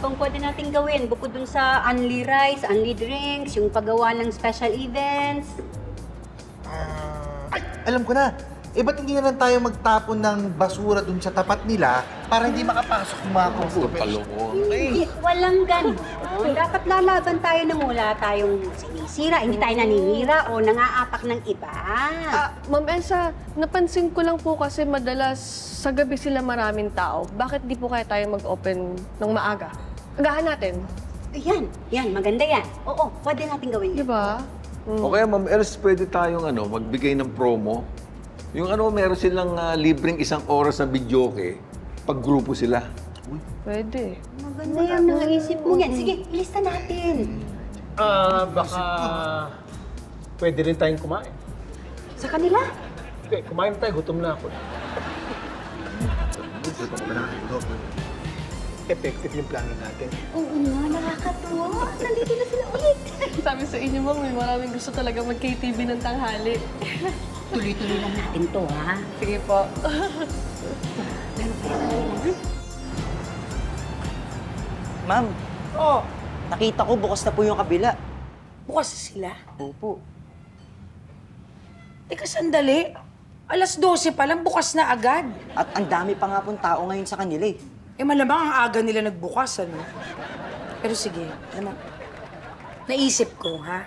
bang pwede natin gawin? Bukod dun sa unli rice, unli drinks, yung paggawa ng special events. Ay, alam ko na. Ba't hindi na lang tayo magtapon ng basura dun sa tapat nila para hindi makapasok yung mga customers? Hindi, walang ganon. Dapat lalaban tayo nang wala tayong sinisira, hindi tayo naninira o nangaapak ng iba. Ma'am Elsa, napansin ko lang po kasi madalas sa gabi sila maraming tao. Bakit di po kaya tayo mag-open ng maaga? Agahan natin. Yan, maganda yan. Oo, pwede natin gawin Di yan. ba? O kaya, Ma'am Els, pwede tayong magbigay ng promo. Yung meron silang libreng 1 oras na videoke pag grupo sila. Pwede. Maganda yan, naisip mo yan. Sige, ilista natin. Baka pwede rin tayong kumain. Sa kanila? Okay, kumain tayo. Gutom na ako. Effective yung plano natin. Oo nga, nakakatuwa. Nandito na sila ulit. Sabi sa inyo, ma'am, may maraming gusto talaga mag-KTV ng tanghali. Tuloy-tuloy lang natin to, ha? Sige po. Ma'am, Oh, nakita ko bukas na po yung kabila. bukas sila. Opo. Teka, sandali. Alas 12 pa lang, bukas na agad. At ang dami pa nga pong tao ngayon sa kanila eh. Malamang ang aga nila nagbukas, ano? Pero sige, alam mo, naisip ko, ha?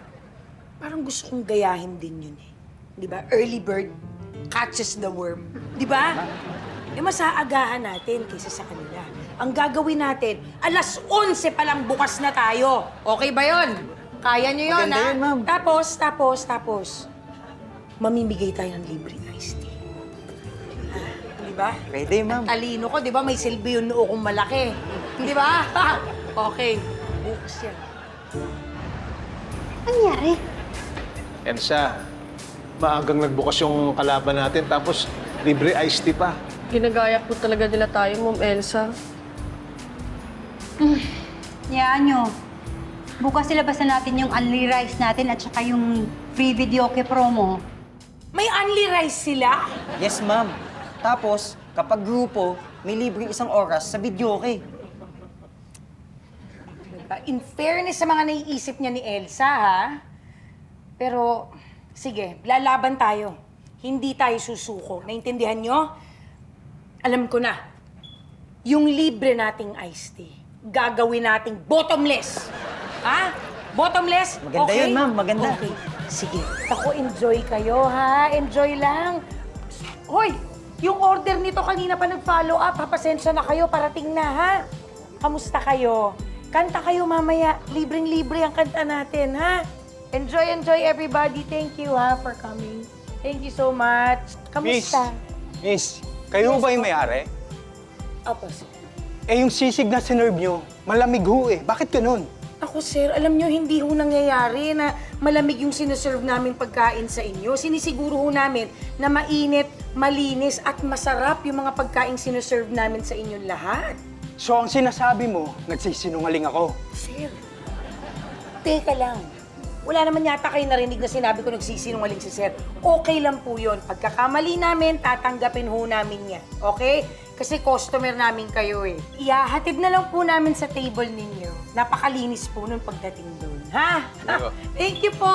Parang gusto kong gayahin din yun eh. Di ba? Early bird catches the worm. Di ba? Mas aagahan natin kaysa sa kanila. Ang gagawin natin, alas 11 pa lang bukas na tayo. Okay ba yon? Kaya nyo yun, Maganda ha? yun, ma'am. Tapos, mamimigay tayo ng libre iced tea. Di ba? Pwede, ma'am. Talino ko, di ba? May silbi yung noo kong malaki. Di ba? Okay. Bukas yan. Nangyari? Elsa, maagang nagbukas yung kalaban natin tapos libre iced tea pa. Ginagaya po talaga nila tayo, Ma'am Elsa. Yaan nyo. Bukas ilabasan natin yung unli rice natin at saka yung free videoke promo. May unli rice sila? Yes, ma'am. Tapos, kapag grupo, may libreng 1 oras sa videoke. In fairness sa mga naiisip niya ni Elsa, ha? Pero, sige, lalaban tayo. Hindi tayo susuko. Naintindihan nyo? Alam ko na. Yung libre nating iced tea, gagawin nating bottomless. Ha? Bottomless? Maganda Okay? yun, ma'am. Maganda. Okay. Sige. Ako, enjoy kayo, ha? Enjoy lang. Hoy! Yung order nito kanina pa nag-follow up, ha? Pasensya na kayo, parating na, ha? Kamusta kayo? Kanta kayo mamaya. Libreng-libre ang kanta natin, ha? Enjoy everybody. Thank you, ha, for coming. Thank you so much. Kamusta? Miss, kayo ba yung may-ari? Opo, sir. Yung sisig na sinerve nyo, malamig ho eh. Bakit ganun? Ako, sir, alam nyo, hindi ho nangyayari na malamig yung sinaserve namin pagkain sa inyo. Sinisiguro ho namin na mainit, malinis, at masarap yung mga pagkain sinaserve namin sa inyong lahat. So ang sinasabi mo, nagsisinungaling ako. Sir, teka lang. Wala naman yata kayo narinig na sinabi ko nagsisinungaling si Sir. Okay lang po yun. Pagkakamali namin, tatanggapin ho namin yan. Okay? Kasi customer namin kayo eh. Ihahatid na lang po namin sa table ninyo. Napakalinis po nung pagdating doon. Ha? Thank you po!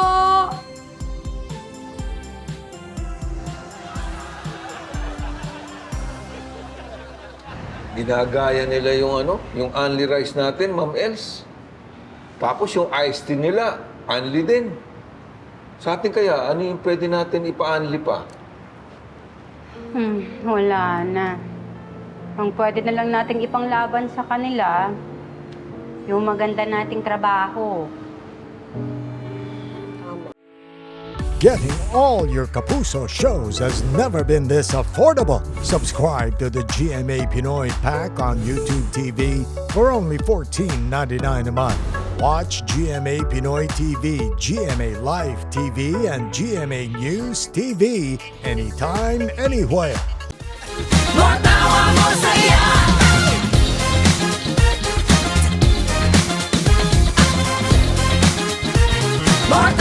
Ginagaya nila yung unli rice natin, Ma'am Els. Tapos yung iced tea nila, unli din. Sa atin kaya, ano yung pwede natin ipa-unli pa? Wala na. Ang pwede na lang nating ipanglaban sa kanila, yung maganda nating trabaho. Getting all your Kapuso shows has never been this affordable. Subscribe to the GMA Pinoy Pack on YouTube TV for only $14.99 a month. Watch GMA Pinoy TV, GMA Live TV, and GMA News TV anytime, anywhere. Matawa mo saya. Matawa